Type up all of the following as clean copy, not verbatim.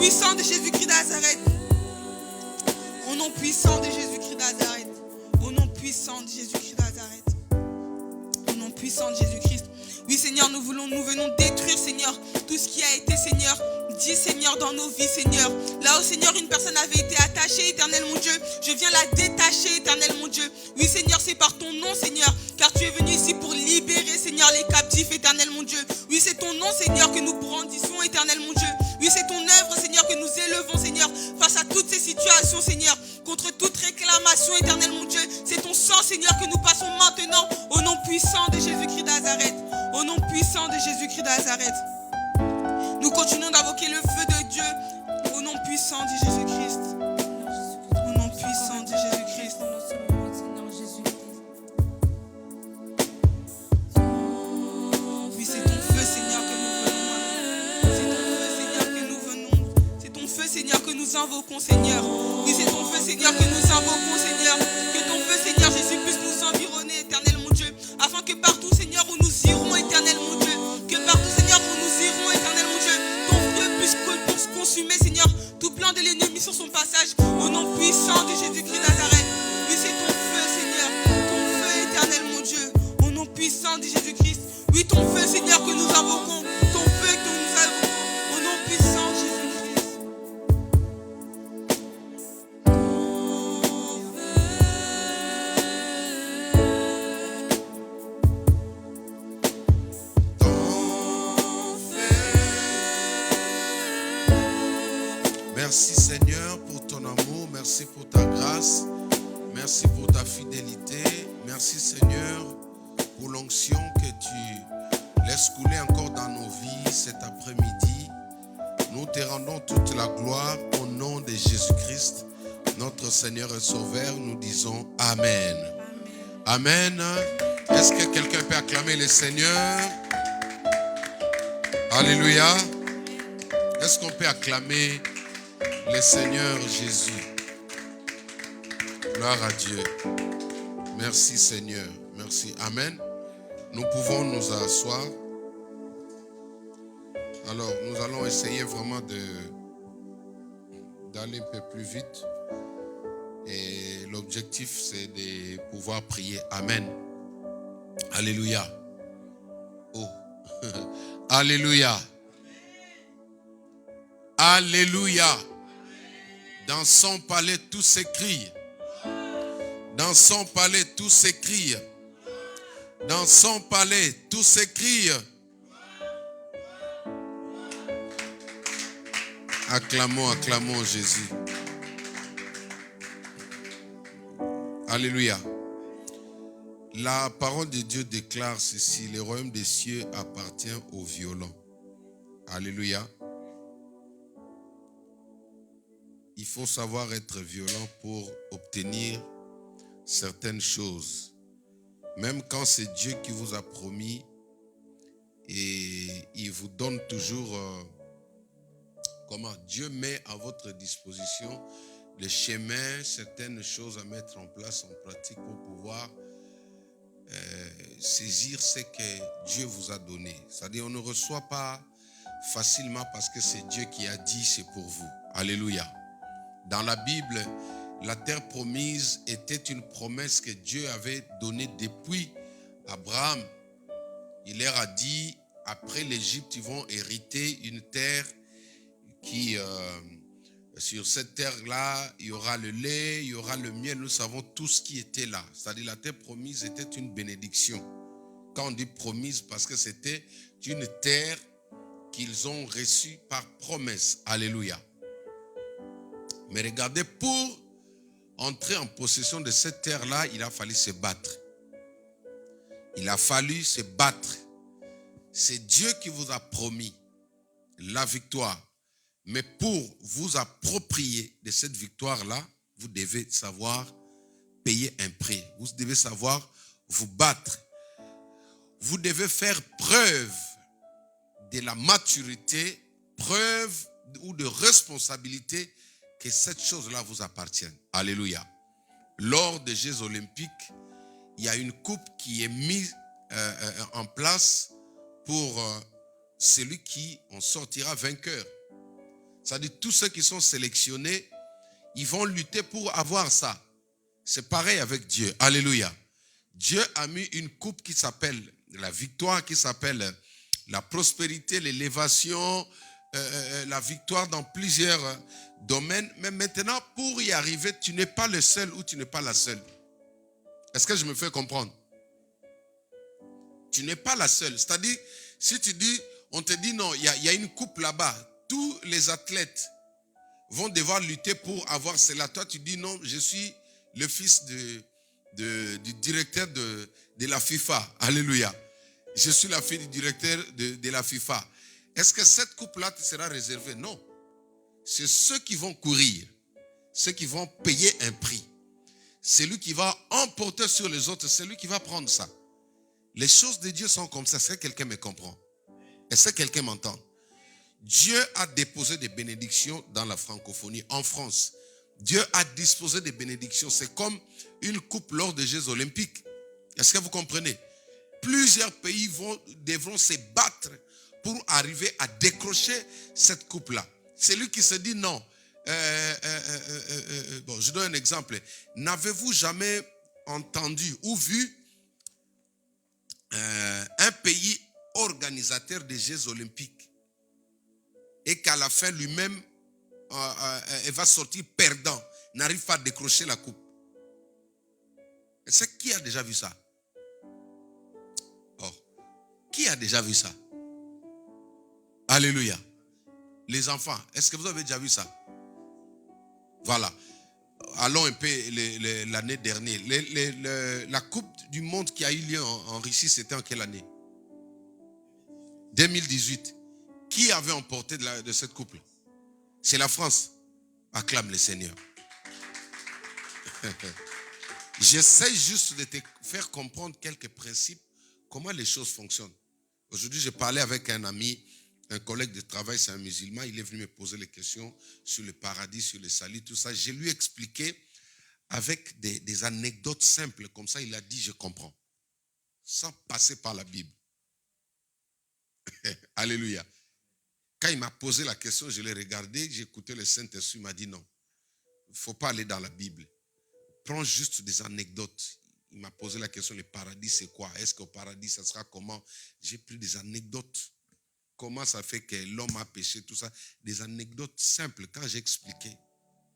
puissant de Jésus-Christ de Nazareth. Au nom puissant de Jésus-Christ de Nazareth. Au nom puissant de Jésus-Christ de Nazareth. Au nom puissant de Jésus-Christ. Oui, Seigneur, nous venons détruire, Seigneur, tout ce qui a été, Seigneur, dit, Seigneur, dans nos vies, Seigneur. Là où, Seigneur, une personne avait été attachée, Éternel, mon Dieu, je viens la détacher, Éternel, mon Dieu. Oui, Seigneur, c'est par ton nom, Seigneur, car tu es venu ici pour libérer, Seigneur, les captifs, Éternel, mon Dieu. Oui, c'est ton nom, Seigneur, que nous brandissons, Éternel, mon Dieu. Oui, c'est ton œuvre, Seigneur, que nous élevons, Seigneur, face à toutes ces situations, Seigneur, contre toute réclamation, Éternel, mon Dieu. C'est ton sang, Seigneur, que nous passons maintenant au nom puissant de Jésus-Christ de Nazareth. Au nom puissant de Jésus-Christ de Nazareth. Nous continuons d'invoquer le feu de Dieu au nom puissant de Jésus-Christ. Au nom puissant de Jésus-Christ. Oui, c'est ton feu, Seigneur, que nous venons. C'est ton feu, Seigneur, que nous venons. C'est ton feu, Seigneur, que nous invoquons, Seigneur. Oui, c'est ton feu, Seigneur, que nous invoquons, Seigneur. Que ton feu, Seigneur Jésus, puisse nous environner, Éternel, mon Dieu. Afin que partout, Seigneur, où nous irons, Éternel, mon Dieu. Que partout, Seigneur, où nous irons, Éternel, mon Dieu. Ton feu puisse consumer, Seigneur, tout plan de l'ennemi sur son passage. Au nom puissant de Jésus-Christ de Nazareth. Oui, c'est ton feu, Seigneur. Ton feu, Éternel, mon Dieu. Au nom puissant de Jésus-Christ. Oui, ton feu, Seigneur, que nous invoquons. Ton feu que nous invoquons. Au nom puissant de Jésus-Christ. Merci Seigneur pour ton amour, merci pour ta grâce, merci pour ta fidélité, merci Seigneur pour l'onction que tu laisses couler encore dans nos vies cet après-midi. Nous te rendons toute la gloire au nom de Jésus-Christ, notre Seigneur et Sauveur. Nous disons Amen. Amen. Est-ce que quelqu'un peut acclamer le Seigneur? Alléluia. Est-ce qu'on peut acclamer le Seigneur Jésus? Gloire à Dieu. Merci Seigneur. Merci. Amen. Nous pouvons nous asseoir. Alors, nous allons essayer vraiment d'aller un peu plus vite. Et l'objectif, c'est de pouvoir prier. Amen. Alléluia. Oh. Alléluia. Alléluia. Dans son palais, tout s'écrie. Dans son palais, tout s'écrie. Dans son palais, tout s'écrie. Acclamons, acclamons Jésus. Alléluia. La parole de Dieu déclare ceci: le royaume des cieux appartient aux violents. Alléluia. Il faut savoir être violent pour obtenir certaines choses. Même quand c'est Dieu qui vous a promis et il vous donne toujours, Dieu met à votre disposition le chemin, certaines choses à mettre en place, en pratique pour pouvoir saisir ce que Dieu vous a donné. C'est-à-dire, on ne reçoit pas facilement parce que c'est Dieu qui a dit c'est pour vous. Alléluia. Dans la Bible, la terre promise était une promesse que Dieu avait donnée depuis Abraham. Il leur a dit, après l'Égypte, ils vont hériter une terre qui, sur cette terre-là, il y aura le lait, il y aura le miel. Nous savons tout ce qui était là. C'est-à-dire, la terre promise était une bénédiction. Quand on dit promise, parce que c'était une terre qu'ils ont reçue par promesse. Alléluia. Mais regardez, pour entrer en possession de cette terre-là, il a fallu se battre. Il a fallu se battre. C'est Dieu qui vous a promis la victoire. Mais pour vous approprier de cette victoire-là, vous devez savoir payer un prix. Vous devez savoir vous battre. Vous devez faire preuve de la maturité, preuve ou de responsabilité que cette chose-là vous appartienne. Alléluia. Lors des Jeux olympiques, il y a une coupe qui est mise en place pour celui qui en sortira vainqueur. C'est-à-dire tous ceux qui sont sélectionnés, ils vont lutter pour avoir ça. C'est pareil avec Dieu. Alléluia. Dieu a mis une coupe qui s'appelle la victoire, qui s'appelle la prospérité, l'élévation, la victoire dans plusieurs domaines. Mais maintenant, pour y arriver, tu n'es pas le seul ou tu n'es pas la seule. Est-ce que je me fais comprendre? Tu n'es pas la seule. C'est-à-dire, si tu dis, on te dit non, il y a une coupe là-bas, tous les athlètes vont devoir lutter pour avoir cela. Toi, tu dis non, je suis le fils du directeur de la FIFA. Alléluia. Je suis la fille du directeur de la FIFA. Est-ce que cette coupe-là te sera réservée? Non. C'est ceux qui vont courir, ceux qui vont payer un prix. Celui qui va emporter sur les autres, c'est lui qui va prendre ça. Les choses de Dieu sont comme ça. Est-ce que quelqu'un me comprend? Est-ce que quelqu'un m'entend? Dieu a déposé des bénédictions dans la francophonie, en France. Dieu a disposé des bénédictions. C'est comme une coupe lors des Jeux olympiques. Est-ce que vous comprenez? Plusieurs pays devront se battre pour arriver à décrocher cette coupe-là. Celui qui se dit non. Bon, je donne un exemple. N'avez-vous jamais entendu ou vu un pays organisateur des Jeux olympiques et qu'à la fin lui-même il va sortir perdant, n'arrive pas à décrocher la coupe? C'est qui a déjà vu ça? Oh, qui a déjà vu ça? Alléluia. Les enfants, est-ce que vous avez déjà vu ça? Voilà. Allons un peu l'année dernière. La coupe du monde qui a eu lieu en Russie, c'était en quelle année? 2018. Qui avait emporté de cette coupe? C'est la France. Acclame le Seigneur. J'essaie juste de te faire comprendre quelques principes, comment les choses fonctionnent. Aujourd'hui, j'ai parlé avec un ami, un collègue de travail, c'est un musulman. Il est venu me poser les questions sur le paradis, sur le salut, tout ça. Je lui ai expliqué avec des anecdotes simples. Comme ça, il a dit, je comprends. Sans passer par la Bible. Alléluia. Quand il m'a posé la question, je l'ai regardé, j'ai écouté le Saint-Esprit, il m'a dit non. Il ne faut pas aller dans la Bible. Prends juste des anecdotes. Il m'a posé la question, le paradis c'est quoi? Est-ce qu'au paradis ça sera comment? J'ai pris des anecdotes. Comment ça fait que l'homme a péché, tout ça. Des anecdotes simples. Quand j'ai expliqué,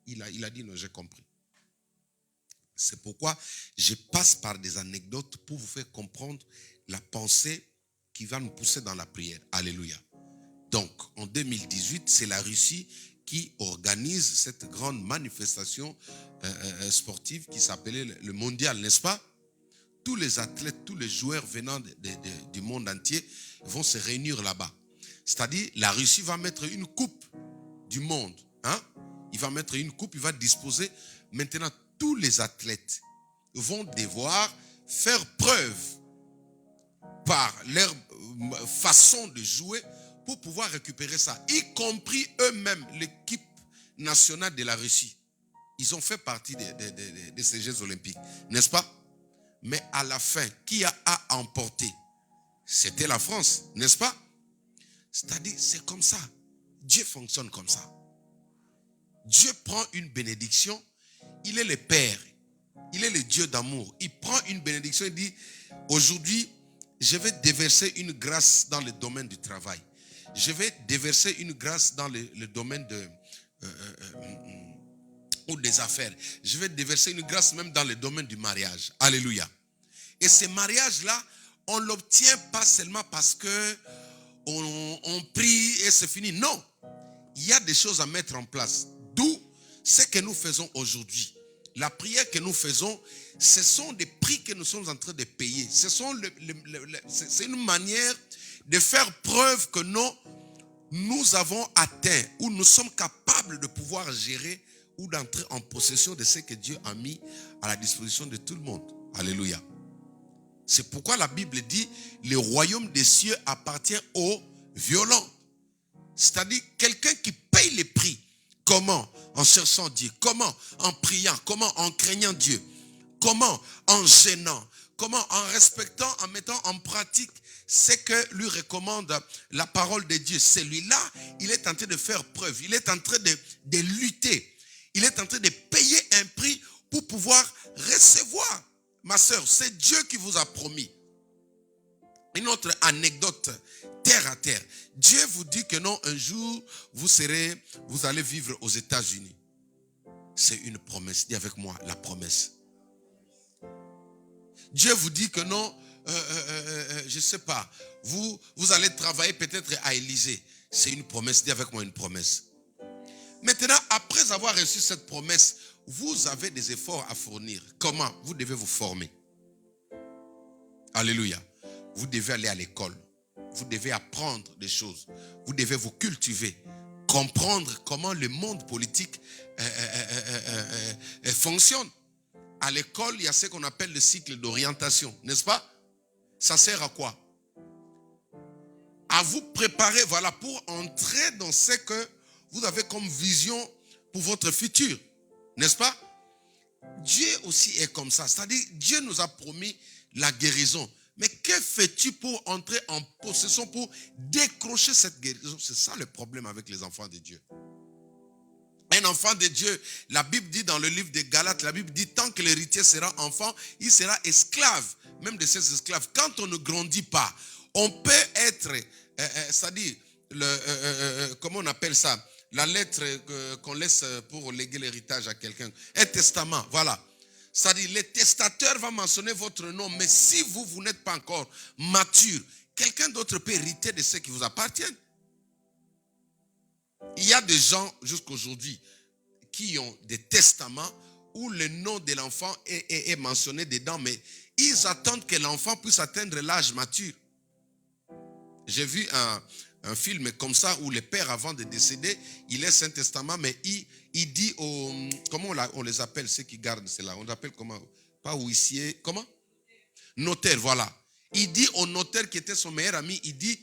il a dit non, j'ai compris. C'est pourquoi je passe par des anecdotes pour vous faire comprendre la pensée qui va nous pousser dans la prière. Alléluia. Donc, en 2018, c'est la Russie qui organise cette grande manifestation sportive qui s'appelait le mondial, n'est-ce pas? Tous les athlètes, tous les joueurs venant du monde entier vont se réunir là-bas. C'est-à-dire, la Russie va mettre une coupe du monde. Hein? Il va mettre une coupe, il va disposer. Maintenant, tous les athlètes vont devoir faire preuve par leur façon de jouer pour pouvoir récupérer ça, y compris eux-mêmes, l'équipe nationale de la Russie. Ils ont fait partie de ces Jeux olympiques, n'est-ce pas? Mais à la fin, qui a emporté? C'était la France, n'est-ce pas? C'est-à-dire, c'est comme ça. Dieu fonctionne comme ça. Dieu prend une bénédiction, il est le Père, il est le Dieu d'amour. Il prend une bénédiction et dit, aujourd'hui, je vais déverser une grâce dans le domaine du travail. Je vais déverser une grâce dans le domaine ou des affaires. Je vais déverser une grâce même dans le domaine du mariage. Alléluia. Et ce mariage-là, on ne l'obtient pas seulement parce que on prie et c'est fini. Non. Il y a des choses à mettre en place. D'où ce que nous faisons aujourd'hui. La prière que nous faisons, ce sont des prix que nous sommes en train de payer. C'est une manière de faire preuve que nous avons atteint ou nous sommes capables de pouvoir gérer ou d'entrer en possession de ce que Dieu a mis à la disposition de tout le monde. Alléluia. C'est pourquoi la Bible dit le royaume des cieux appartient aux violents. C'est-à-dire quelqu'un qui paye les prix. Comment? En cherchant Dieu. Comment? En priant. Comment? En craignant Dieu. Comment? En gênant. Comment? En respectant, en mettant en pratique ce que lui recommande la parole de Dieu. Celui-là, il est en train de faire preuve. Il est en train de lutter. Il est en train de payer un prix pour pouvoir recevoir. Ma soeur, c'est Dieu qui vous a promis. Une autre anecdote, terre à terre. Dieu vous dit que non, un jour, vous allez vivre aux États-Unis. C'est une promesse. Dis avec moi, la promesse. Dieu vous dit que non, je ne sais pas, vous allez travailler peut-être à Élysée. C'est une promesse. Dis avec moi, une promesse. Maintenant, après avoir reçu cette promesse, vous avez des efforts à fournir. Comment? Vous devez vous former. Alléluia. Vous devez aller à l'école. Vous devez apprendre des choses. Vous devez vous cultiver. Comprendre comment le monde politique fonctionne. À l'école, il y a ce qu'on appelle le cycle d'orientation, n'est-ce pas? Ça sert à quoi? À vous préparer, voilà, pour entrer dans ce que vous avez comme vision pour votre futur, n'est-ce pas? Dieu aussi est comme ça, c'est-à-dire Dieu nous a promis la guérison. Mais que fais-tu pour entrer en possession, pour décrocher cette guérison? C'est ça le problème avec les enfants de Dieu. Un enfant de Dieu, la Bible dit dans le livre de Galates, la Bible dit tant que l'héritier sera enfant, il sera esclave, même de ses esclaves. Quand on ne grandit pas, on peut être, c'est-à-dire, comment on appelle ça? La lettre qu'on laisse pour léguer l'héritage à quelqu'un. Un testament, voilà. C'est-à-dire, le testateur va mentionner votre nom, mais si vous n'êtes pas encore mature, quelqu'un d'autre peut hériter de ce qui vous appartient. Il y a des gens jusqu'aujourd'hui qui ont des testaments où le nom de l'enfant est mentionné dedans, mais ils attendent que l'enfant puisse atteindre l'âge mature. J'ai vu un film comme ça où le père, avant de décéder, il laisse un testament, mais il dit aux... Comment on les appelle, ceux qui gardent cela? On appelle comment? Pas huissier, comment? Notaire, voilà. Il dit au notaire qui était son meilleur ami, il dit,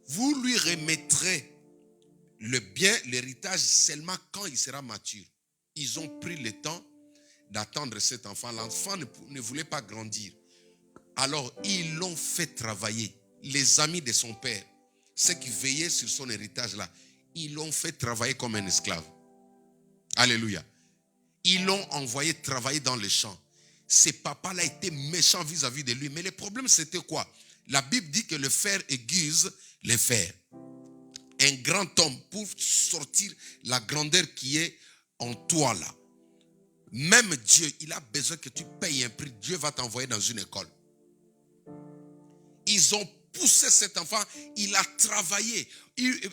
vous lui remettrez le bien, l'héritage seulement quand il sera mature. Ils ont pris le temps d'attendre cet enfant. L'enfant ne voulait pas grandir. Alors, ils l'ont fait travailler. Les amis de son père, ceux qui veillaient sur son héritage là, ils l'ont fait travailler comme un esclave. Alléluia. Ils l'ont envoyé travailler dans les champs. Ces papas-là étaient méchants vis-à-vis de lui. Mais le problème, c'était quoi? La Bible dit que le fer aiguise le fer. Un grand homme pour sortir la grandeur qui est en toi là. Même Dieu, il a besoin que tu payes un prix. Dieu va t'envoyer dans une école. Ils ont poussé cet enfant, il a travaillé.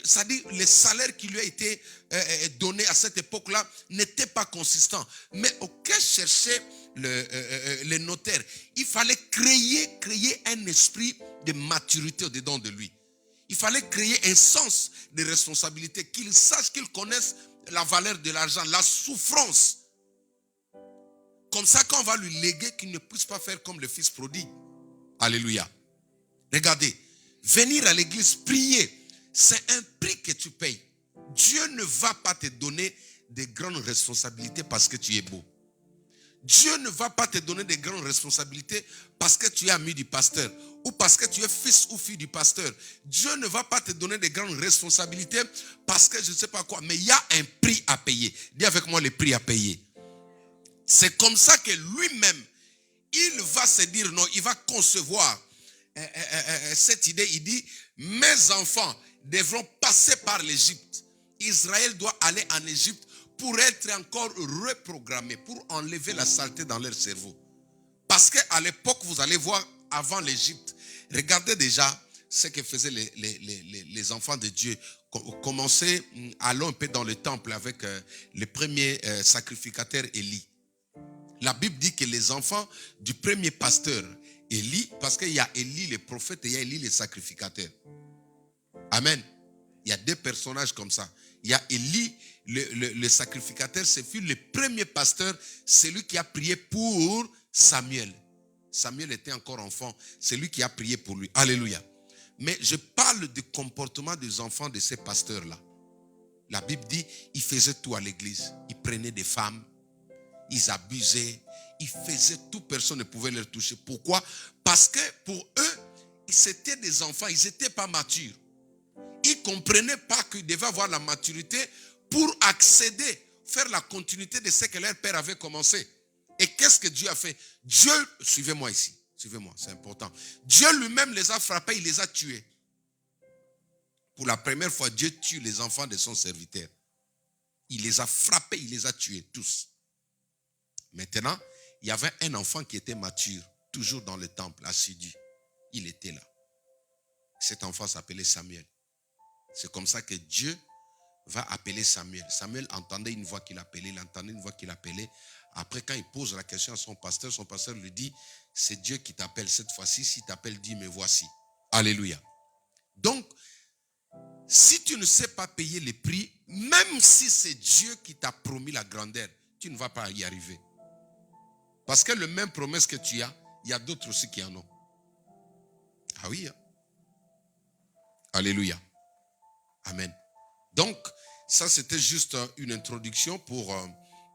C'est-à-dire, le salaire qui lui a été donné à cette époque-là n'était pas consistant. Mais auquel cherchait le notaire, il fallait créer un esprit de maturité au-dedans de lui. Il fallait créer un sens de responsabilité, qu'il sache, qu'il connaisse la valeur de l'argent, la souffrance. Comme ça, quand on va lui léguer, qu'il ne puisse pas faire comme le fils prodigue. Alléluia. Regardez, venir à l'église, prier, c'est un prix que tu payes. Dieu ne va pas te donner de grandes responsabilités parce que tu es beau. Dieu ne va pas te donner de grandes responsabilités parce que tu es ami du pasteur ou parce que tu es fils ou fille du pasteur. Dieu ne va pas te donner de grandes responsabilités parce que je ne sais pas quoi. Mais il y a un prix à payer. Dis avec moi le prix à payer. C'est comme ça que lui-même, il va se dire non, il va concevoir cette idée. Il dit, mes enfants devront passer par l'Égypte. Israël doit aller en Égypte pour être encore reprogrammé, pour enlever la saleté dans leur cerveau. Parce qu'à l'époque, vous allez voir, avant l'Égypte, regardez déjà ce que faisaient les enfants de Dieu. Commencez, allons un peu dans le temple avec le premier sacrificateur Élie. La Bible dit que les enfants du premier pasteur Élie, parce qu'il y a Élie le prophète et il y a Élie le sacrificateur. Amen. Il y a deux personnages comme ça. Il y a Élie, le sacrificateur, c'est le premier pasteur, celui qui a prié pour Samuel. Samuel était encore enfant, c'est lui qui a prié pour lui. Alléluia. Mais je parle du comportement des enfants de ces pasteurs-là. La Bible dit, ils faisaient tout à l'église. Ils prenaient des femmes, ils abusaient, ils faisaient tout, personne ne pouvait leur toucher. Pourquoi? Parce que pour eux, c'était des enfants, ils n'étaient pas matures. Ils ne comprenaient pas qu'ils devaient avoir la maturité pour accéder, faire la continuité de ce que leur père avait commencé. Et qu'est-ce que Dieu a fait? Dieu, suivez-moi ici, suivez-moi, c'est important. Dieu lui-même les a frappés, il les a tués. Pour la première fois, Dieu tue les enfants de son serviteur. Il les a frappés, il les a tués tous. Maintenant, il y avait un enfant qui était mature, toujours dans le temple, assidu. Il était là. Cet enfant s'appelait Samuel. C'est comme ça que Dieu va appeler Samuel. Samuel entendait une voix qu'il appelait, il entendait une voix qu'il appelait. Après, quand il pose la question à son pasteur lui dit, c'est Dieu qui t'appelle cette fois-ci. S'il t'appelle, dis, me voici. Alléluia. Donc, si tu ne sais pas payer les prix, même si c'est Dieu qui t'a promis la grandeur, tu ne vas pas y arriver. Parce que le même promesse que tu as, il y a d'autres aussi qui en ont. Ah oui. Hein? Alléluia. Amen. Donc, ça c'était juste une introduction pour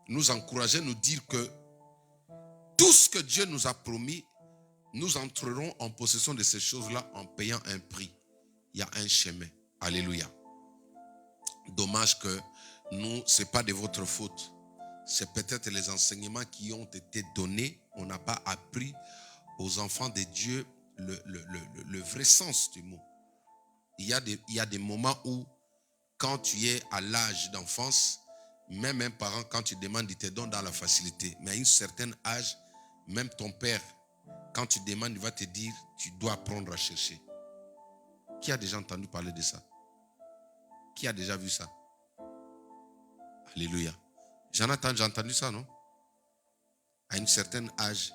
nous encourager, nous dire que tout ce que Dieu nous a promis, nous entrerons en possession de ces choses-là en payant un prix. Il y a un chemin. Alléluia. Dommage que nous, ce n'est pas de votre faute. C'est peut-être les enseignements qui ont été donnés. On n'a pas appris aux enfants de Dieu le vrai sens du mot. Il y a des moments où, quand tu es à l'âge d'enfance, même un parent, quand tu demandes, il te donne dans la facilité. Mais à un certain âge, même ton père, quand tu demandes, il va te dire, tu dois apprendre à chercher. Qui a déjà entendu parler de ça? Qui a déjà vu ça? Alléluia. Jonathan, j'ai entendu ça, non? À un certain âge,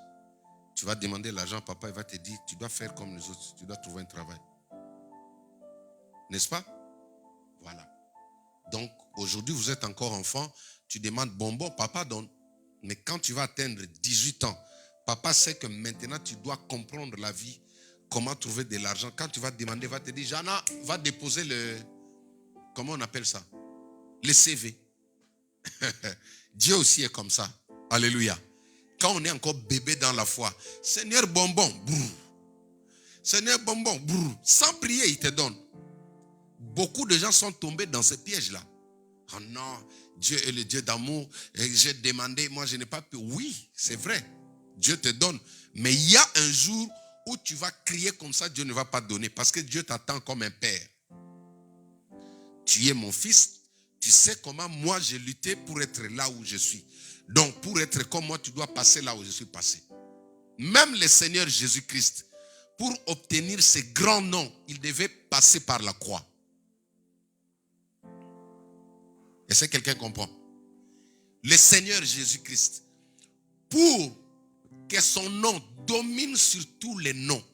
tu vas demander l'argent, papa, il va te dire, tu dois faire comme les autres, tu dois trouver un travail. N'est-ce pas? Voilà. Donc, aujourd'hui, vous êtes encore enfant, tu demandes bonbon, papa donne. Mais quand tu vas atteindre 18 ans, papa sait que maintenant, tu dois comprendre la vie, comment trouver de l'argent. Quand tu vas demander, il va te dire, Jana, va déposer le... Comment on appelle ça? Le CV. Dieu aussi est comme ça. Alléluia. Quand on est encore bébé dans la foi, Seigneur bonbon, brrr. Seigneur bonbon, brrr. Sans prier, il te donne. Beaucoup de gens sont tombés dans ce piège-là. Oh non, Dieu est le Dieu d'amour. J'ai demandé, moi je n'ai pas pu. Oui, c'est vrai. Dieu te donne. Mais il y a un jour où tu vas crier comme ça, Dieu ne va pas donner. Parce que Dieu t'attend comme un père. Tu es mon fils. Tu sais comment moi j'ai lutté pour être là où je suis. Donc pour être comme moi, tu dois passer là où je suis passé. Même le Seigneur Jésus-Christ, pour obtenir ce grand nom, il devait passer par la croix. Est-ce que quelqu'un comprend? Le Seigneur Jésus-Christ, pour que son nom domine sur tous les noms.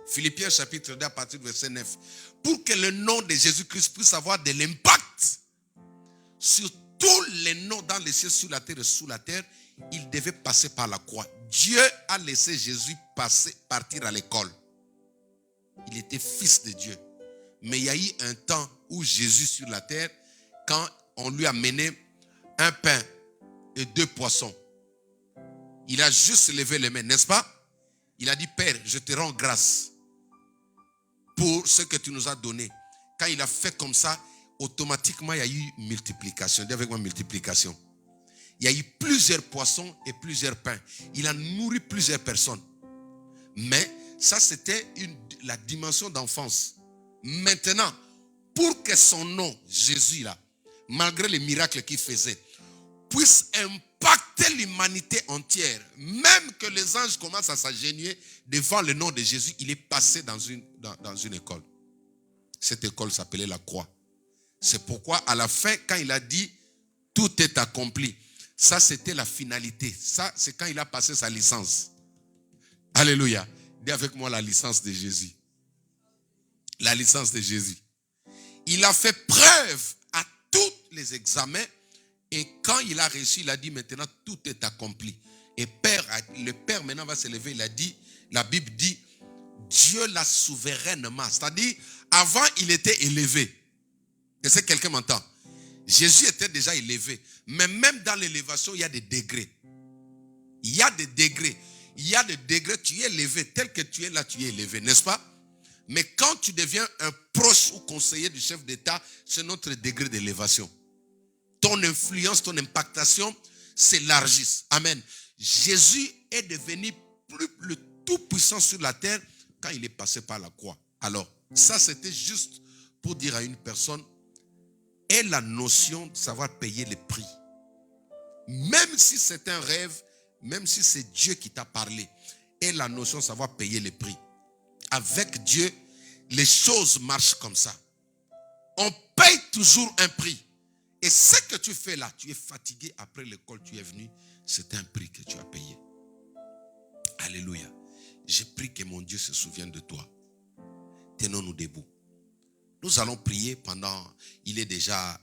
Philippiens chapitre 2 à partir du verset 9. Pour que le nom de Jésus-Christ puisse avoir de l'impact sur tous les noms dans les cieux, sur la terre et sous la terre, il devait passer par la croix. Dieu a laissé Jésus partir à l'école. Il était fils de Dieu. Mais il y a eu un temps où Jésus sur la terre, quand on lui a mené un pain et 2 poissons, il a juste levé les mains, n'est-ce pas? Il a dit, Père, je te rends grâce pour ce que tu nous as donné. Quand il a fait comme ça, automatiquement, il y a eu multiplication. Dis avec moi, multiplication. Il y a eu plusieurs poissons et plusieurs pains. Il a nourri plusieurs personnes. Mais ça, c'était la dimension d'enfance. Maintenant, pour que son nom, Jésus, là, malgré les miracles qu'il faisait, puisse impacter l'humanité entière, même que les anges commencent à s'agenouiller devant le nom de Jésus, il est passé dans une école. Cette école s'appelait la croix. C'est pourquoi à la fin, quand il a dit « tout est accompli », ça c'était la finalité. Ça c'est quand il a passé sa licence. Alléluia. Dis avec moi la licence de Jésus. La licence de Jésus. Il a fait preuve à tous les examens et quand il a réussi, il a dit maintenant tout est accompli. Et le Père maintenant va se lever, il a dit, la Bible dit, Dieu l'a souverainement. C'est-à-dire, avant il était élevé. Est-ce que quelqu'un m'entend? Jésus était déjà élevé. Mais même dans l'élévation, il y a des degrés. Il y a des degrés. Il y a des degrés, tu es élevé. Tel que tu es là, tu es élevé, n'est-ce pas? Mais quand tu deviens un proche ou conseiller du chef d'État, c'est notre degré d'élévation. Ton influence, ton impactation s'élargissent. Amen. Jésus est devenu plus le tout-puissant sur la terre quand il est passé par la croix. Alors, ça c'était juste pour dire à une personne, aie la notion de savoir payer les prix. Même si c'est un rêve, même si c'est Dieu qui t'a parlé, aie la notion de savoir payer les prix. Avec Dieu, les choses marchent comme ça. On paye toujours un prix. Et ce que tu fais là, tu es fatigué après l'école, tu es venu, c'est un prix que tu as payé. Alléluia. J'ai prie que mon Dieu se souvienne de toi. Tenons-nous debout. Nous allons prier pendant, il est déjà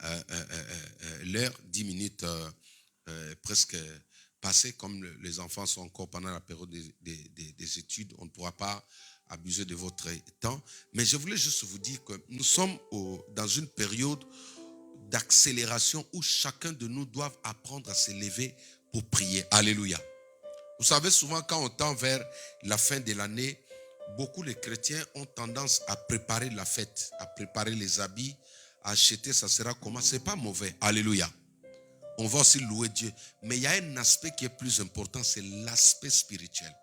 l'heure, 10 minutes presque passées, comme les enfants sont encore pendant la période des études, on ne pourra pas abuser de votre temps. Mais je voulais juste vous dire que nous sommes dans une période d'accélération où chacun de nous doit apprendre à se lever pour prier. Alléluia. Vous savez, souvent quand on tend vers la fin de l'année, beaucoup de chrétiens ont tendance à préparer la fête, à préparer les habits, à acheter, ça sera comment? C'est pas mauvais. Alléluia. On va aussi louer Dieu. Mais il y a un aspect qui est plus important, c'est l'aspect spirituel.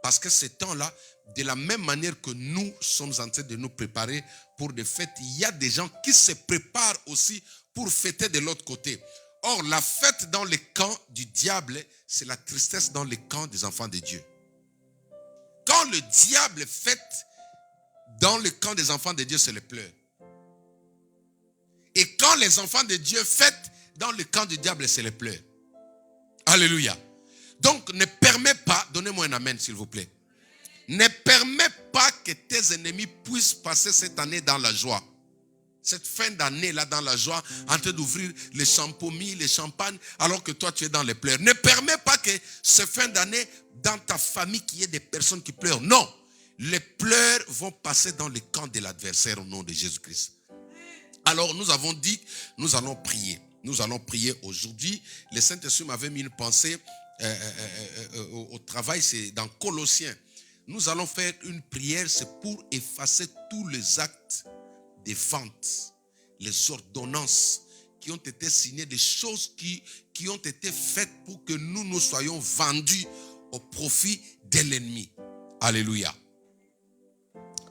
Parce que ces temps-là, de la même manière que nous sommes en train de nous préparer pour des fêtes, il y a des gens qui se préparent aussi pour fêter de l'autre côté. Or, la fête dans le camp du diable, c'est la tristesse dans le camp des enfants de Dieu. Quand le diable fête dans le camp des enfants de Dieu, c'est les pleurs. Et quand les enfants de Dieu fêtent dans le camp du diable, c'est les pleurs. Alléluia. Donc, ne permets pas, donnez-moi un amen s'il vous plaît. Ne permets pas que tes ennemis puissent passer cette année dans la joie. Cette fin d'année là dans la joie, en train d'ouvrir les champomis, les champagnes, alors que toi tu es dans les pleurs. Ne permets pas que cette fin d'année, dans ta famille, qu'il y ait des personnes qui pleurent. Non, les pleurs vont passer dans le camp de l'adversaire au nom de Jésus-Christ. Alors nous avons dit, nous allons prier. Nous allons prier aujourd'hui. Le Saint-Esprit m'avait mis une pensée au travail, c'est dans Colossiens. Nous allons faire une prière, c'est pour effacer tous les actes des ventes, les ordonnances qui ont été signées, des choses qui ont été faites pour que nous soyons vendus au profit de l'ennemi. Alléluia.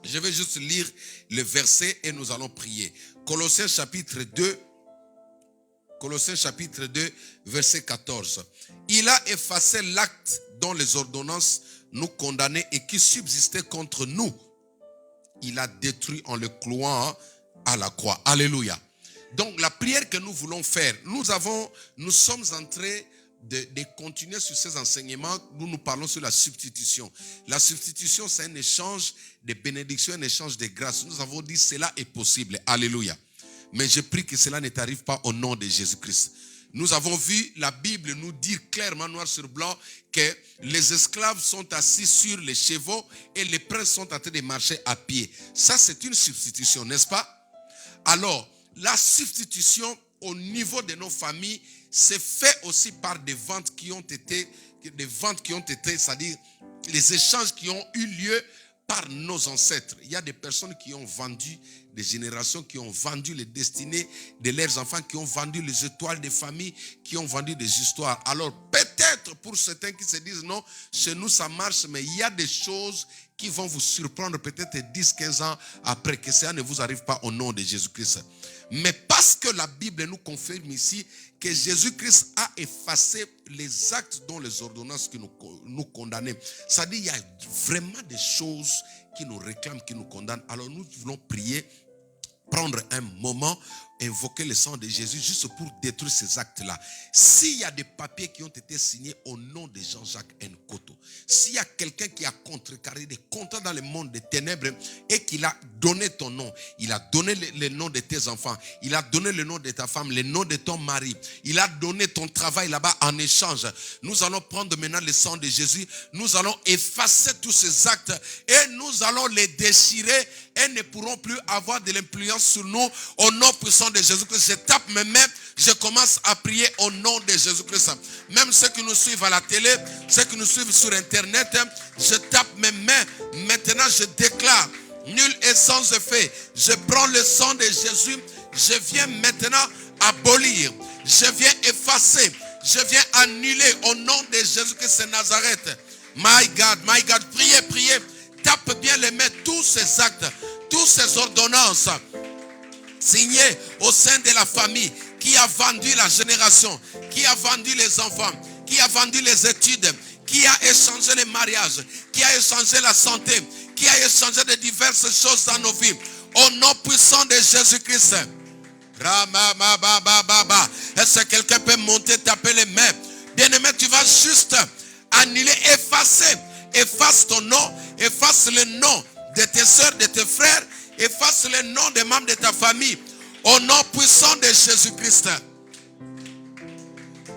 Je vais juste lire le verset et nous allons prier. Colossiens chapitre 2, verset 14. Il a effacé l'acte dont les ordonnances nous condamnaient et qui subsistait contre nous. Il a détruit en le clouant à la croix. Alléluia. Donc la prière que nous voulons faire, nous sommes en train de continuer sur ces enseignements. Nous parlons sur la substitution. La substitution, c'est un échange de bénédictions, un échange de grâces. Nous avons dit cela est possible. Alléluia. Mais je prie que cela ne t'arrive pas au nom de Jésus-Christ. Nous avons vu la Bible nous dire clairement, noir sur blanc, que les esclaves sont assis sur les chevaux et les princes sont en train de marcher à pied. Ça, c'est une substitution, n'est-ce pas? Alors, la substitution au niveau de nos familles, c'est fait aussi par des ventes qui ont été, c'est-à-dire les échanges qui ont eu lieu par nos ancêtres. Il y a des personnes qui ont vendu, des générations qui ont vendu les destinées de leurs enfants, qui ont vendu les étoiles des familles, qui ont vendu des histoires. Alors peut-être pour certains qui se disent non, chez nous ça marche, mais il y a des choses qui vont vous surprendre peut-être 10-15 ans après, que ça ne vous arrive pas au nom de Jésus-Christ. Mais parce que la Bible nous confirme ici que Jésus-Christ a effacé les actes dont les ordonnances qui nous condamnaient. C'est-à-dire qu'il y a vraiment des choses qui nous réclament, qui nous condamnent. Alors nous voulons prier, prendre un moment, invoquer le sang de Jésus juste pour détruire ces actes-là. S'il y a des papiers qui ont été signés au nom de Jean-Jacques Nkoto, s'il y a quelqu'un qui a contrecarré des contrats dans le monde des ténèbres et qu'il a donné ton nom, il a donné le nom de tes enfants, il a donné le nom de ta femme, le nom de ton mari, il a donné ton travail là-bas en échange. Nous allons prendre maintenant le sang de Jésus, nous allons effacer tous ces actes et nous allons les déchirer et ne pourront plus avoir de l'influence sur nous au nom puissant puissant de Jésus-Christ, je tape mes mains, je commence à prier au nom de Jésus-Christ. Même ceux qui nous suivent à la télé, ceux qui nous suivent sur Internet, je tape mes mains. Maintenant, je déclare, nul est sans effet. Je prends le sang de Jésus, je viens maintenant abolir, je viens effacer, je viens annuler au nom de Jésus-Christ de Nazareth. My God, priez, priez. Tape bien les mains, tous ces actes, toutes ces ordonnances signées au sein de la famille qui a vendu la génération, qui a vendu les enfants, qui a vendu les études, qui a échangé les mariages, qui a échangé la santé, qui a échangé de diverses choses dans nos vies. Au nom puissant de Jésus-Christ. Est-ce que quelqu'un peut monter, taper les mains? Bien-aimé, tu vas juste annuler, effacer. Efface ton nom, efface le nom de tes soeurs, de tes frères, efface le nom des membres de ta famille. Au nom puissant de Jésus-Christ.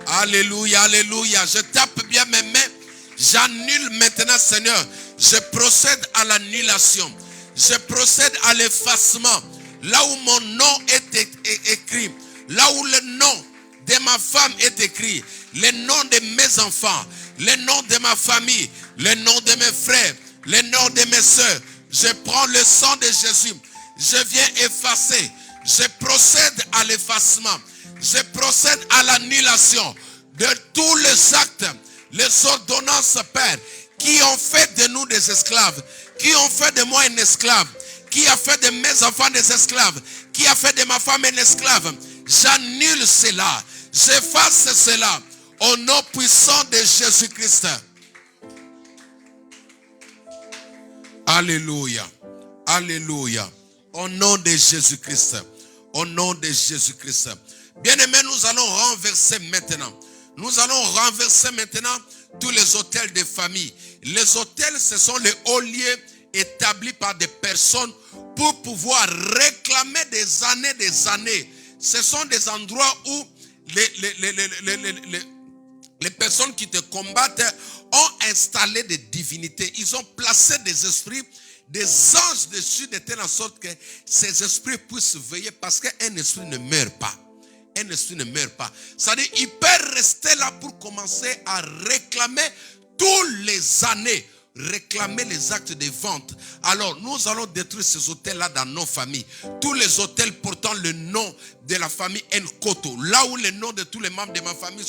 Alléluia, alléluia. Je tape bien mes mains. J'annule maintenant, Seigneur. Je procède à l'annulation. Je procède à l'effacement. Là où mon nom est écrit. Là où le nom de ma femme est écrit. Le nom de mes enfants. Le nom de ma famille. Le nom de mes frères. Le nom de mes soeurs. Je prends le sang de Jésus. Je viens effacer. Je procède à l'effacement. Je procède à l'annulation de tous les actes, les ordonnances, Père, qui ont fait de nous des esclaves, qui ont fait de moi un esclave, qui a fait de mes enfants des esclaves, qui a fait de ma femme un esclave. J'annule cela. J'efface cela au nom puissant de Jésus-Christ. Alléluia. Alléluia. Au nom de Jésus-Christ. Au nom de Jésus-Christ. Bien-aimés, nous allons renverser maintenant. Nous allons renverser maintenant tous les hôtels de famille. Les hôtels, ce sont les hauts lieux établis par des personnes pour pouvoir réclamer des années. Ce sont des endroits où les personnes qui te combattent ont installé des divinités. Ils ont placé des esprits, des anges dessus de telle sorte que ces esprits puissent veiller, parce qu'un esprit ne meurt pas. Un esprit ne meurt pas. C'est-à-dire, il peut rester là pour commencer à réclamer toutes les années. Réclamer les actes de vente. Alors, nous allons détruire ces hôtels-là dans nos familles. Tous les hôtels portant le nom de la famille Nkoto. Là où les noms de tous les membres de ma famille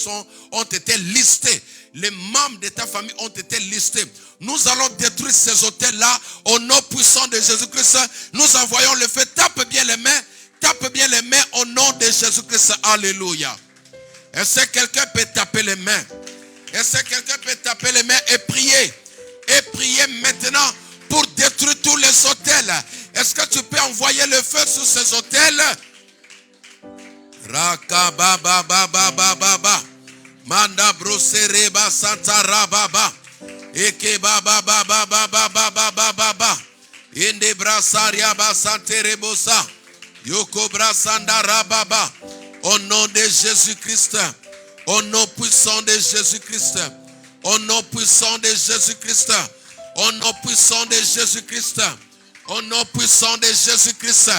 ont été listés. Les membres de ta famille ont été listés. Nous allons détruire ces hôtels-là au nom puissant de Jésus-Christ. Nous envoyons le feu. Tape bien les mains. Tape bien les mains au nom de Jésus-Christ. Alléluia. Est-ce que quelqu'un peut taper les mains? Est-ce que quelqu'un peut taper les mains et prier? Et prier maintenant pour détruire tous les hôtels. Est-ce que tu peux envoyer le feu sur ces hôtels? Raka baba baba baba manda brosereba santa rababa eke baba baba baba baba baba inde brasaria basante rebosa yoko brasanda rababa. Au nom de Jésus-Christ, au nom puissant de Jésus-Christ. Au nom puissant de Jésus-Christ. Au nom puissant de Jésus-Christ. Au nom puissant de Jésus-Christ.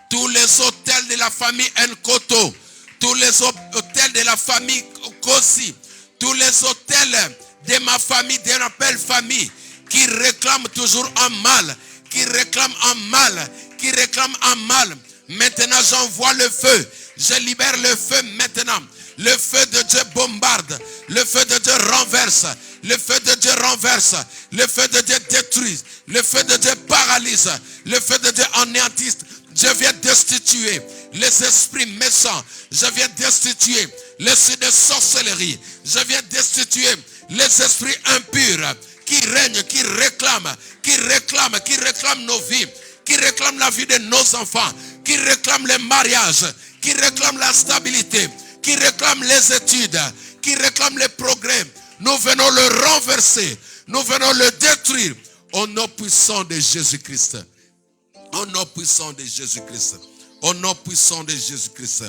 Tous les hôtels de la famille Nkoto. Tous les hôtels de la famille Kosi. Tous les hôtels de ma famille, de ma belle famille, qui réclament toujours un mal. Qui réclament un mal. Qui réclament un mal. Maintenant, j'envoie le feu. Je libère le feu maintenant. Le feu de Dieu bombarde. Le feu de Dieu renverse. Le feu de Dieu renverse. Le feu de Dieu détruit. Le feu de Dieu paralyse. Le feu de Dieu anéantisse. Je viens destituer les esprits méchants. Je viens destituer l'esprit de sorcellerie. Je viens destituer les esprits impurs qui règnent, qui réclament nos vies, qui réclament la vie de nos enfants, qui réclament les mariages, qui réclament la stabilité, qui réclament les études, qui réclament les progrès. Nous venons le renverser. Nous venons le détruire au nom puissant de Jésus-Christ. Au nom puissant de Jésus-Christ. Au nom puissant de Jésus-Christ.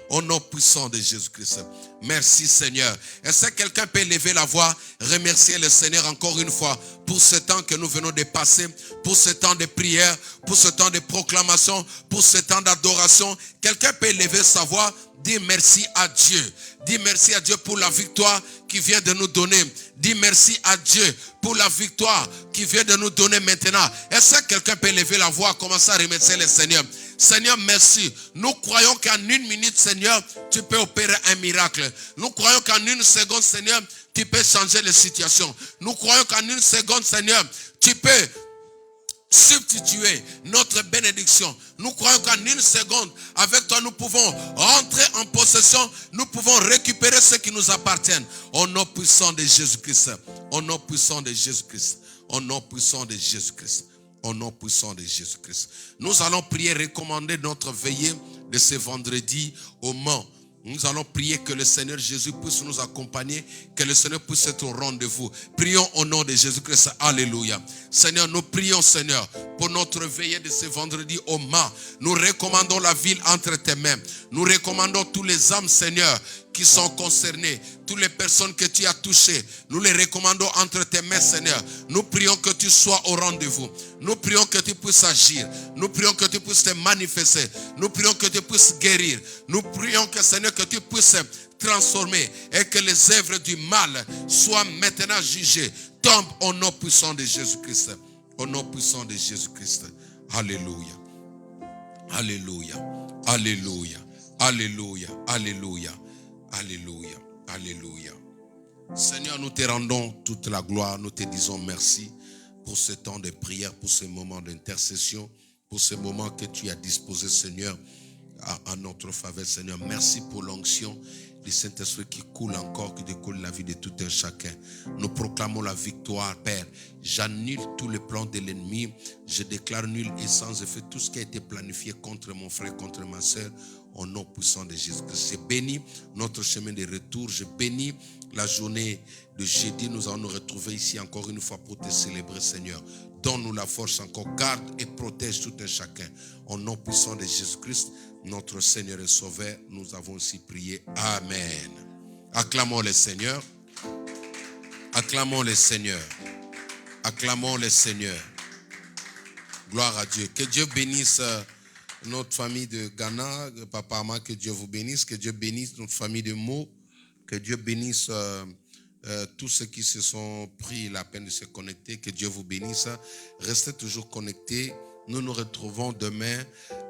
Au nom puissant de Jésus-Christ. Merci Seigneur. Est-ce que quelqu'un peut lever la voix, remercier le Seigneur encore une fois pour ce temps que nous venons de passer, pour ce temps de prière, pour ce temps de proclamation, pour ce temps d'adoration. Quelqu'un peut lever sa voix, dire merci à Dieu. Dis merci à Dieu pour la victoire qui vient de nous donner. Dis merci à Dieu pour la victoire qui vient de nous donner maintenant. Est-ce que quelqu'un peut lever la voix, commencer à remercier le Seigneur? Seigneur, merci. Nous croyons qu'en 1 minute, Seigneur, tu peux opérer un miracle. Nous croyons qu'en 1 seconde, Seigneur, tu peux changer les situations. Nous croyons qu'en 1 seconde, Seigneur, tu peux substituer notre bénédiction. Nous croyons qu'en 1 seconde, avec toi, nous pouvons rentrer en possession. Nous pouvons récupérer ce qui nous appartient. Au nom puissant de Jésus-Christ. Au nom puissant de Jésus-Christ. Au nom puissant de Jésus-Christ. Au nom puissant de Jésus-Christ. Nous allons prier, recommander notre veillée de ce vendredi au Mans. Nous allons prier que le Seigneur Jésus puisse nous accompagner, que le Seigneur puisse être au rendez-vous. Prions au nom de Jésus-Christ. Alléluia. Seigneur, nous prions, Seigneur, pour notre veillée de ce vendredi au Mans. Nous recommandons la ville entre tes mains. Nous recommandons tous les âmes, Seigneur, qui sont concernés, toutes les personnes que tu as touchées, nous les recommandons entre tes mains, Seigneur. Nous prions que tu sois au rendez-vous. Nous prions que tu puisses agir. Nous prions que tu puisses te manifester. Nous prions que tu puisses guérir. Nous prions que, Seigneur, que tu puisses transformer et que les œuvres du mal soient maintenant jugées. Tombe au nom puissant de Jésus-Christ. Au nom puissant de Jésus-Christ. Alléluia. Alléluia. Alléluia. Alléluia. Alléluia. Alléluia, alléluia. Seigneur, nous te rendons toute la gloire. Nous te disons merci pour ce temps de prière, pour ce moment d'intercession, pour ce moment que tu as disposé, Seigneur, à notre faveur, Seigneur. Merci pour l'onction du Saint-Esprit qui coule encore, qui découle la vie de tout un chacun. Nous proclamons la victoire, Père. J'annule tous les plans de l'ennemi. Je déclare nul et sans effet tout ce qui a été planifié contre mon frère, contre ma soeur. Au nom puissant de Jésus-Christ. Je bénis notre chemin de retour. Je bénis la journée de jeudi. Nous allons nous retrouver ici encore une fois pour te célébrer, Seigneur. Donne-nous la force encore. Garde et protège tout un chacun. Au nom puissant de Jésus-Christ, notre Seigneur et Sauveur, nous avons aussi prié. Amen. Acclamons le Seigneur. Acclamons le Seigneur. Acclamons le Seigneur. Gloire à Dieu. Que Dieu bénisse notre famille de Ghana, Papa Ama, que Dieu vous bénisse, que Dieu bénisse notre famille de Meaux, que Dieu bénisse tous ceux qui se sont pris la peine de se connecter, que Dieu vous bénisse. Restez toujours connectés. Nous nous retrouvons demain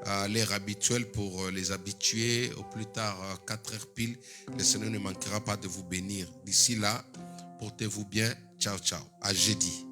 à l'heure habituelle pour les habitués, au plus tard à 4 heures pile. Le Seigneur ne manquera pas de vous bénir. D'ici là, portez-vous bien. Ciao, ciao. À jeudi.